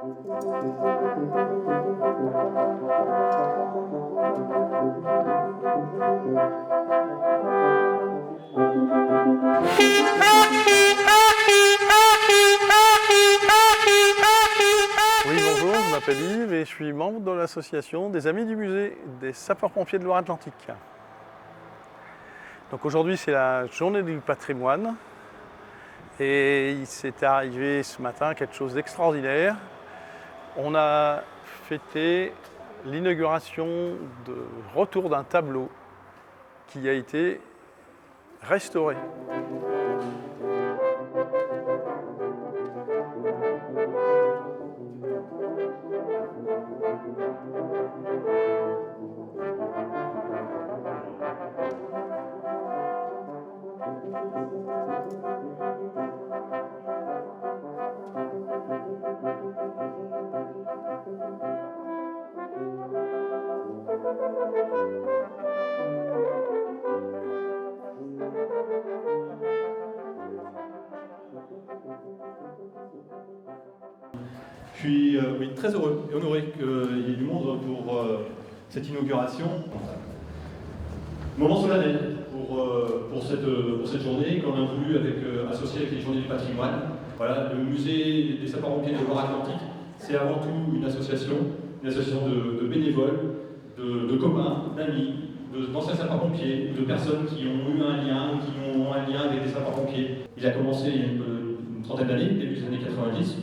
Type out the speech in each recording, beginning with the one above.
Oui, bonjour, je m'appelle Yves et je suis membre de l'association des Amis du Musée des Sapeurs-Pompiers de Loire-Atlantique. Donc aujourd'hui, c'est la journée du patrimoine et il s'est arrivé ce matin quelque chose d'extraordinaire. On a fêté l'inauguration de retour d'un tableau qui a été restauré. Je suis très heureux et honoré qu'il y ait du monde pour cette inauguration. Moment solennel pour cette journée qu'on a voulu associer avec les Journées du patrimoine. Voilà, le musée des sapeurs-pompiers de Loire-Atlantique, c'est avant tout une association de bénévoles, de copains, d'amis, d'anciens sapeurs-pompiers, de personnes qui ont eu un lien ou qui ont un lien avec des sapeurs-pompiers. Il a commencé il y a une trentaine d'années, début des années 90.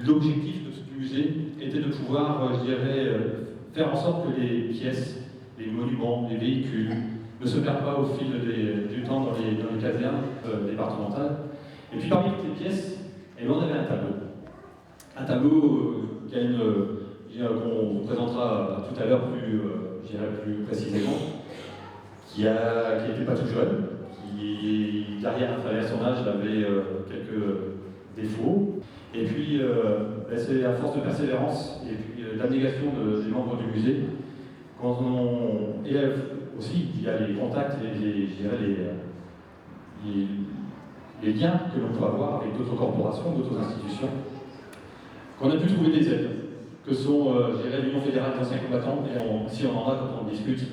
L'objectif de ce musée était de pouvoir, faire en sorte que les pièces, les monuments, les véhicules ne se perdent pas au fil du temps dans les casernes départementales. Et puis parmi toutes les pièces, on avait un tableau. Un tableau qu'on vous présentera tout à l'heure plus précisément, qui n'était pas tout jeune, qui derrière, à travers son âge, avait quelques défauts. Et puis, c'est à force de persévérance et puis d'abnégation des membres du musée, quand on élève aussi, il y a les contacts et les liens que l'on peut avoir avec d'autres corporations, d'autres institutions, qu'on a pu trouver des aides, que sont l'Union fédérale des anciens combattants, et si on en a quand on discute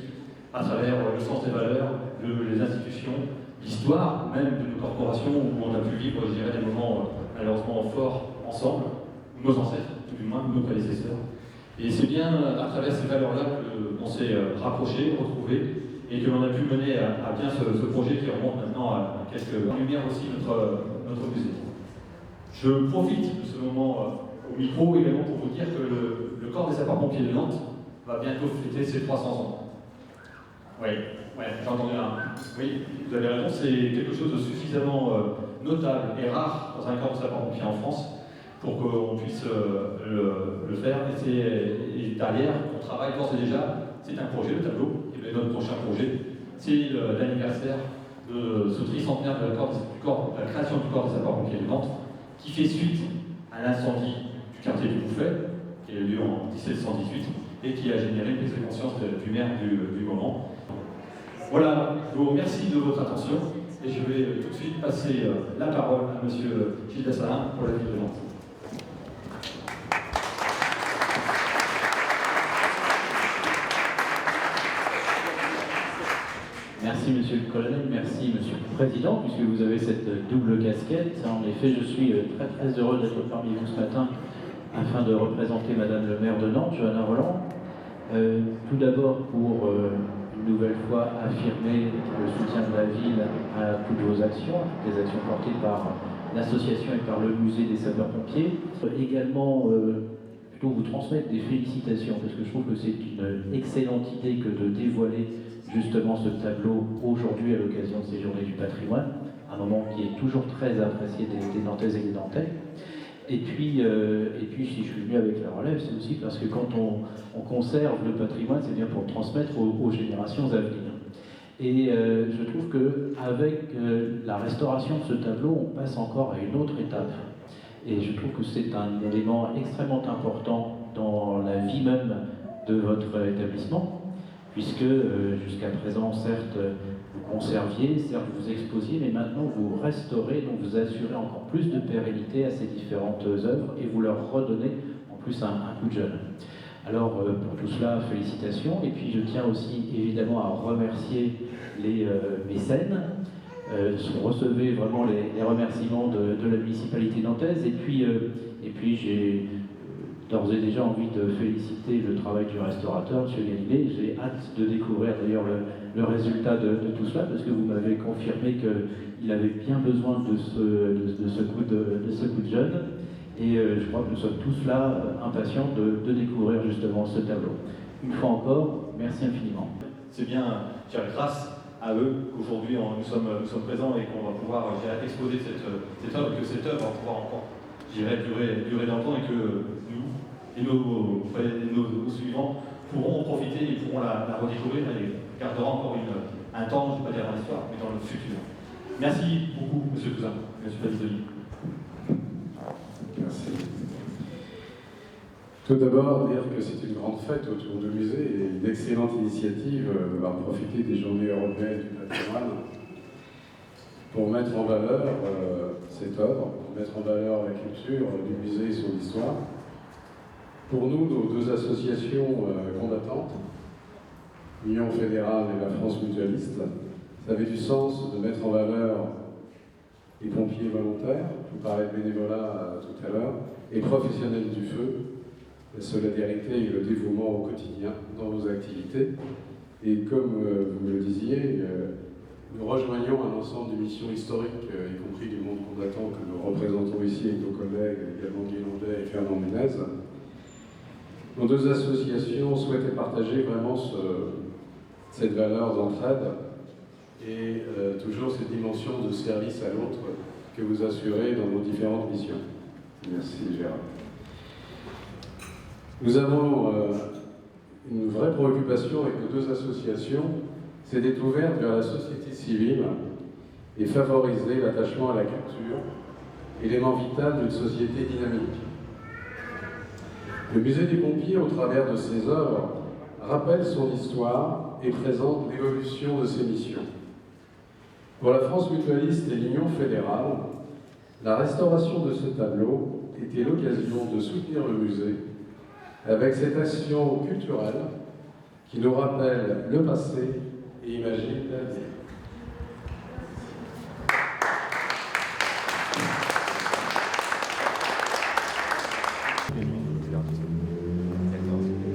à travers le sens des valeurs, les institutions, l'histoire même de nos corporations où on a pu vivre, des moments malheureusement forts ensemble, nos ancêtres, tout du moins nos prédécesseurs. Et c'est bien à travers ces valeurs-là qu'on s'est rapprochés, retrouvés, et que l'on a pu mener à bien ce projet qui remonte maintenant à quelques lumières aussi notre musée. Je profite de ce moment au micro également pour vous dire que le corps des sapeurs-pompiers de Nantes va bientôt fêter ses 300 ans. Oui, j'ai entendu un. Oui, vous avez raison, c'est quelque chose de suffisamment notable et rare dans un corps de sapeurs-pompiers en France pour qu'on puisse le faire. Et derrière, on travaille d'ores et déjà, c'est un projet, le tableau, et notre prochain projet, c'est l'anniversaire de ce tricentenaire de la création du corps des sapeurs-pompiers de Nantes, qui fait suite à l'incendie du quartier du Bouffet, qui a eu lieu en 1718, et qui a généré une prise de conscience du maire du moment. Voilà, je vous remercie de votre attention, et je vais tout de suite passer la parole à M. Gilles Dassalin pour la ville de Nantes. Merci Monsieur le Colonel, merci Monsieur le Président, puisque vous avez cette double casquette. En effet, je suis très heureux d'être parmi vous ce matin afin de représenter Madame le maire de Nantes, Johanna Roland. Tout d'abord pour une nouvelle fois affirmer le soutien de la ville à toutes vos actions, des actions portées par l'association et par le musée des sapeurs-pompiers. Également, plutôt vous transmettre des félicitations, parce que je trouve que c'est une excellente idée que de dévoiler justement ce tableau aujourd'hui à l'occasion de ces Journées du patrimoine, un moment qui est toujours très apprécié des Nantaises et des Nantais. Et puis, si je suis venu avec la relève, c'est aussi parce que quand on conserve le patrimoine, c'est bien pour le transmettre aux générations à venir. Et je trouve qu'avec la restauration de ce tableau, on passe encore à une autre étape. Et je trouve que c'est un élément extrêmement important dans la vie même de votre établissement, puisque jusqu'à présent, certes, vous conserviez, certes, vous exposiez, mais maintenant vous restaurez, donc vous assurez encore plus de pérennité à ces différentes œuvres et vous leur redonnez plus un coup de jeune. Alors pour tout cela, félicitations, et puis je tiens aussi évidemment à remercier les mécènes. Recevez vraiment les remerciements de la municipalité nantaise, et puis j'ai d'ores et déjà envie de féliciter le travail du restaurateur, M. Galilée. J'ai hâte de découvrir d'ailleurs le résultat de tout cela, parce que vous m'avez confirmé qu'il avait bien besoin de ce coup de jeune. Et je crois que nous sommes tous là impatients de découvrir justement ce tableau. Une fois encore, merci infiniment. C'est bien, grâce à eux qu'aujourd'hui nous sommes présents et qu'on va pouvoir exposer cette œuvre, que cette œuvre va pouvoir encore durer dans le temps, et que nous et nos suivants pourront en profiter et pourront la redécouvrir et gardera encore un temps, je ne vais pas dire dans l'histoire, mais dans le futur. Merci beaucoup, M. Cousin, M. Palisoli. Merci. Tout d'abord, dire que c'est une grande fête autour du musée et une excellente initiative à profiter des Journées européennes du patrimoine pour mettre en valeur cette œuvre, pour mettre en valeur la culture du musée et son histoire. Pour nous, nos deux associations combattantes, l'Union fédérale et la France mutualiste, ça avait du sens de mettre en valeur les pompiers volontaires, je parlais de bénévolat tout à l'heure, et professionnels du feu, la solidarité et le dévouement au quotidien dans nos activités. Et comme vous me le disiez, nous rejoignons un ensemble de missions historiques, y compris du monde combattant que nous représentons ici avec nos collègues, également Guy Landais et Fernand Ménez. Nos deux associations souhaitaient partager vraiment cette valeur d'entraide et toujours cette dimension de service à l'autre que vous assurez dans nos différentes missions. Merci Gérard. Nous avons une vraie préoccupation avec nos deux associations, c'est d'être ouverte vers la société civile et favoriser l'attachement à la culture, élément vital d'une société dynamique. Le musée des pompiers, au travers de ses œuvres, rappelle son histoire et présente l'évolution de ses missions. Pour la France mutualiste et l'Union fédérale, la restauration de ce tableau était l'occasion de soutenir le musée avec cette action culturelle qui nous rappelle le passé et imagine l'avenir.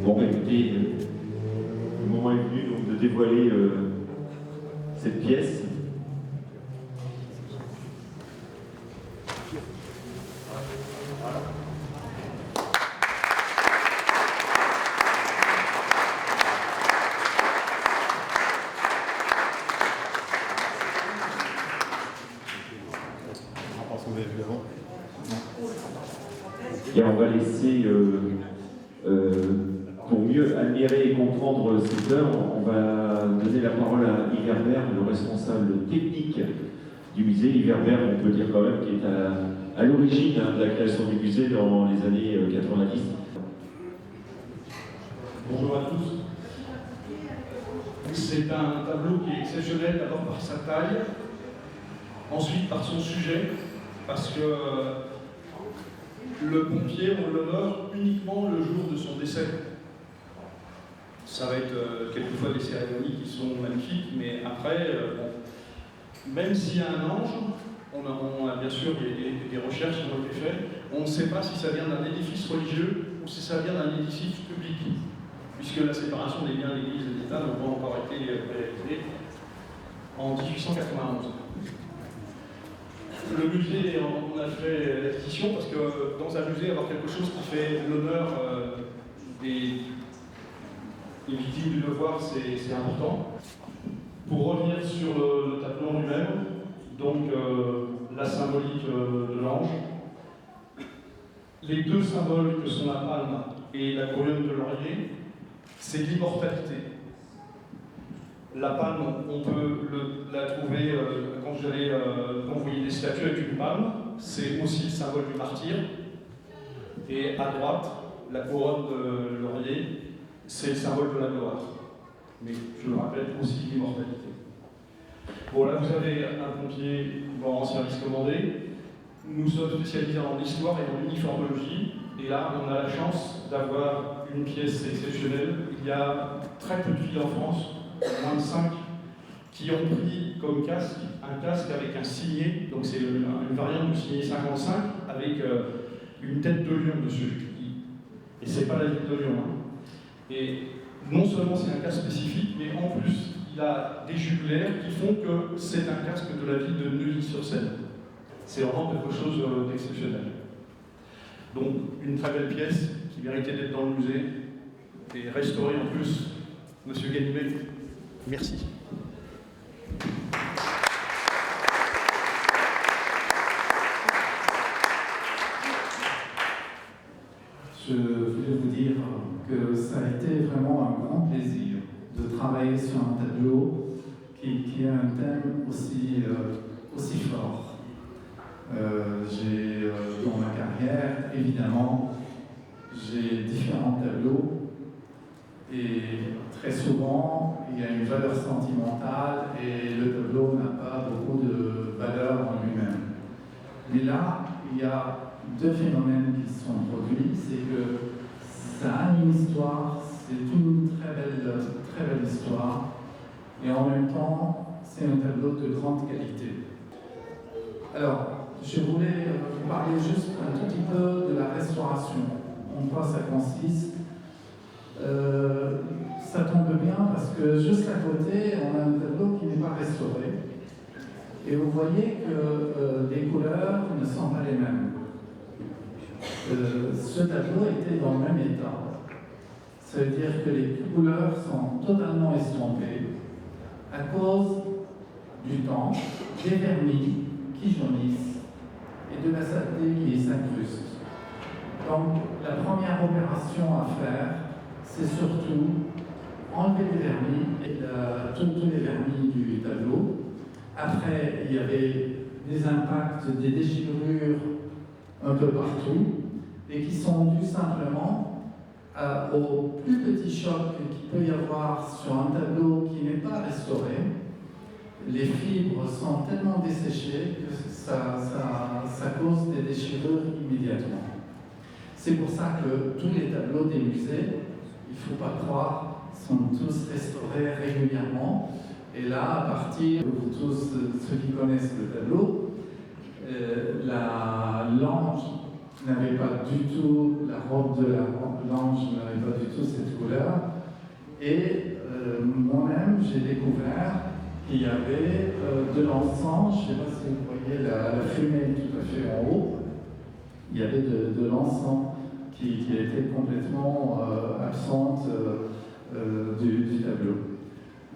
Bon, écoutez, le moment est venu donc, de dévoiler cette pièce. Et on va laisser, pour mieux admirer et comprendre cette œuvre, on va donner la parole à Yves Herbert, le responsable technique du musée. Yves Herbert, on peut dire quand même, qui est à l'origine de la création du musée dans les années 90. Bonjour à tous. C'est un tableau qui est exceptionnel, d'abord par sa taille, ensuite par son sujet, parce que le pompier, on l'honore uniquement le jour de son décès. Ça va être quelquefois des cérémonies qui sont magnifiques, mais après, même s'il y a un ange, on a bien sûr des recherches qui ont été faites, on ne sait pas si ça vient d'un édifice religieux ou si ça vient d'un édifice public, puisque la séparation des biens de l'Église et de l'État n'a pas encore été réalisée en 1891. Le musée, on a fait l'acquisition parce que dans un musée, avoir quelque chose qui fait l'honneur des victimes du devoir, c'est important. Pour revenir sur le tableau en lui-même, donc la symbolique de l'ange, les deux symboles que sont la palme et la couronne de laurier, c'est l'immortalité. La palme, on peut la trouver quand vous voyez des statues avec une palme, c'est aussi le symbole du martyr. Et à droite, la couronne de laurier, c'est le symbole de la gloire. Mais je le rappelle, aussi l'immortalité. Bon, là vous avez un pompier en service commandé. Nous sommes spécialisés en histoire et en uniformologie. Et là, on a la chance d'avoir une pièce exceptionnelle. Il y a très peu de villes en France, moins de 5, qui ont pris comme casque un casque avec un signet, donc c'est une variante du signet 55 avec une tête de lion dessus. Et c'est pas la ville de Lyon. Hein. Et non seulement c'est un casque spécifique, mais en plus il a des jugulaires qui font que c'est un casque de la ville de Neuilly-sur-Seine. C'est vraiment quelque chose d'exceptionnel. Donc une très belle pièce qui méritait d'être dans le musée et restaurée en plus. Monsieur Ganimet, merci. Je voulais vous dire que ça a été vraiment un grand plaisir de travailler sur un tableau qui a un thème aussi fort. Dans ma carrière, évidemment, j'ai différents tableaux et très souvent, il y a une valeur sentimentale et le tableau n'a pas beaucoup de valeur en lui-même. Mais là, il y a deux phénomènes qui se sont produits, c'est que ça a une histoire, c'est une très belle histoire, et en même temps, c'est un tableau de grande qualité. Alors, je voulais vous parler juste un tout petit peu de la restauration, en quoi ça consiste. Ça tombe bien parce que juste à côté, on a un tableau qui n'est pas restauré, et vous voyez que les couleurs ne sont pas les mêmes. Ce tableau était dans le même état. Ça veut dire que les couleurs sont totalement estompées à cause du temps, des vernis qui jaunissent et de la saleté qui s'incruste. Donc la première opération à faire, c'est surtout enlever les vernis et tous les vernis du tableau. Après, il y avait des impacts, des déchirures un peu partout, et qui sont dus simplement au plus petit choc qu'il peut y avoir sur un tableau qui n'est pas restauré. Les fibres sont tellement desséchées que ça cause des déchirures immédiatement. C'est pour ça que tous les tableaux des musées, il ne faut pas croire, sont tous restaurés régulièrement. Et là, à partir de tous ceux qui connaissent le tableau, l'ange n'avait pas du tout, la robe de l'ange n'avait pas du tout cette couleur. Et moi-même, j'ai découvert qu'il y avait de l'encens, je ne sais pas si vous voyez la fumée tout à fait en haut, il y avait de l'encens qui était complètement absente du tableau.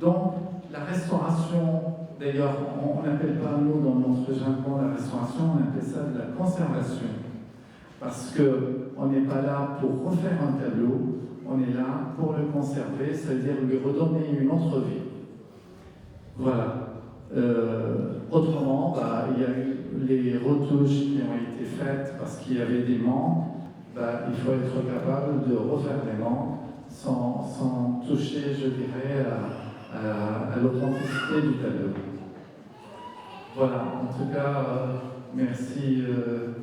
Donc, la restauration, d'ailleurs, on n'appelle pas, nous, dans notre jargon, la restauration, on appelle ça de la conservation. Parce qu'on n'est pas là pour refaire un tableau, on est là pour le conserver, c'est-à-dire lui redonner une autre vie. Voilà. Autrement, il y a eu les retouches qui ont été faites parce qu'il y avait des manques. Il faut être capable de refaire les manques sans toucher, je dirais, à l'authenticité du tableau. Voilà, en tout cas, merci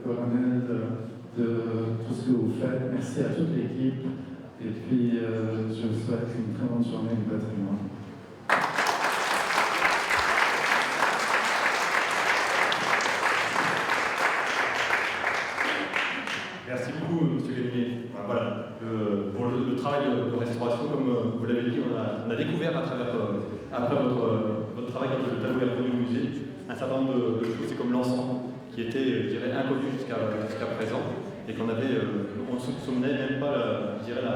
colonel de tout ce que vous faites. Merci à toute l'équipe. Et puis, je vous souhaite une très bonne journée du patrimoine. Merci beaucoup, M. Ganimet. Voilà, pour le travail de restauration, comme vous l'avez dit, on a découvert à travers après votre travail quand le tableau est revenu au musée, un certain nombre de choses, c'est comme l'encens, qui était, je dirais, inconnu jusqu'à présent, et on ne se souvenait même pas, je dirais,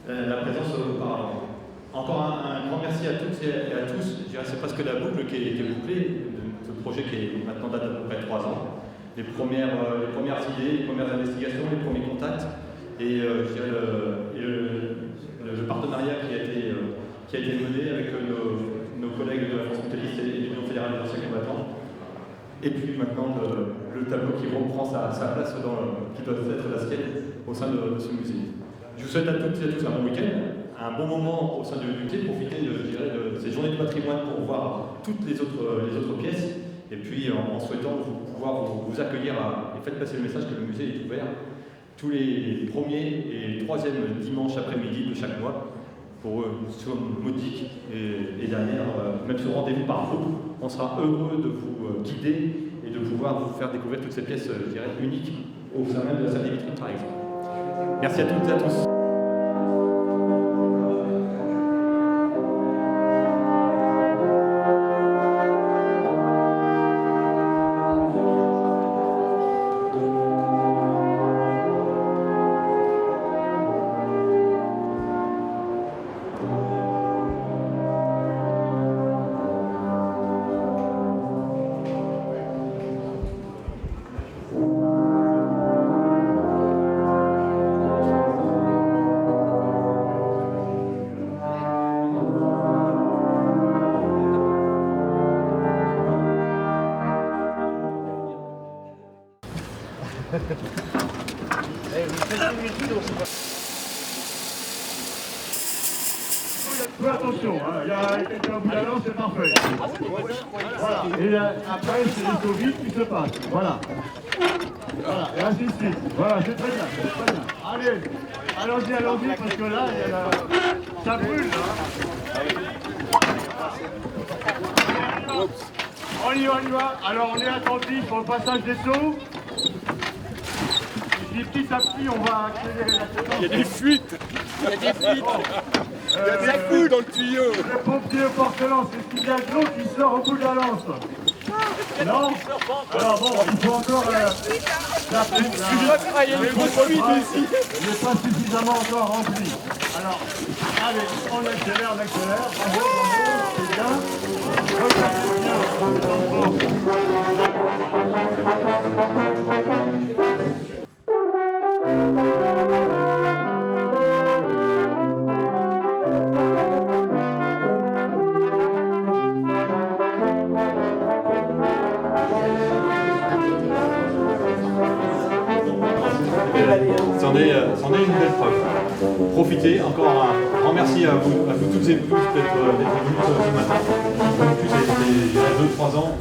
la présence auparavant. Encore un grand merci à toutes et à tous. Je dirais, c'est presque la boucle qui est bouclée, ce projet qui est maintenant date d'à peu près 3 ans. Les premières idées, les premières investigations, les premiers contacts, et je dirais le partenariat qui a été mené avec nos collègues de la France mutualiste et de l'Union fédérale des anciens combattants. Et puis maintenant le tableau qui reprend sa place qui doit être la sienne au sein de ce musée. Je vous souhaite à toutes et à tous un bon week-end, un bon moment au sein du musée, profiter de ces journées de patrimoine pour voir toutes les autres pièces. Et puis en souhaitant pouvoir vous accueillir et faites passer le message que le musée est ouvert tous les premiers et troisièmes dimanches après-midi de chaque mois pour une somme modique et dernière, même ce rendez-vous par groupe. On sera heureux de vous guider et de pouvoir vous faire découvrir toutes ces pièces, je dirais, uniques au sein même de la salle des vitrines, par exemple. Merci à toutes et à tous. Fais attention, hein. Il y a quelqu'un au bout de la langue, c'est parfait. Voilà. Et là, après, c'est les Covid qui se passent. Voilà. Voilà, et ainsi de suite. Voilà, c'est très bien, c'est très bien. Allez, allons-y, parce que là, il y a ça brûle, là. On y va. Alors, on est attentif pour le passage des seaux. Et puis, petit à petit, on va accélérer la séquence. Il y a des fuites. Il y a de la couille dans le tuyau. Le pompier au porte-lance, est-ce qu'il y a de l'eau qui sort au bout de la lance? Non. Alors bon, il faut encore la il n'est pas suffisamment encore rempli. Alors, allez, on accélère. Bravo, c'est bien. Regardez bien. C'en est une belle preuve. Profitez, encore un grand merci à vous toutes et tous d'être venus ce matin. Comme plus, c'était il y a 2-3 ans.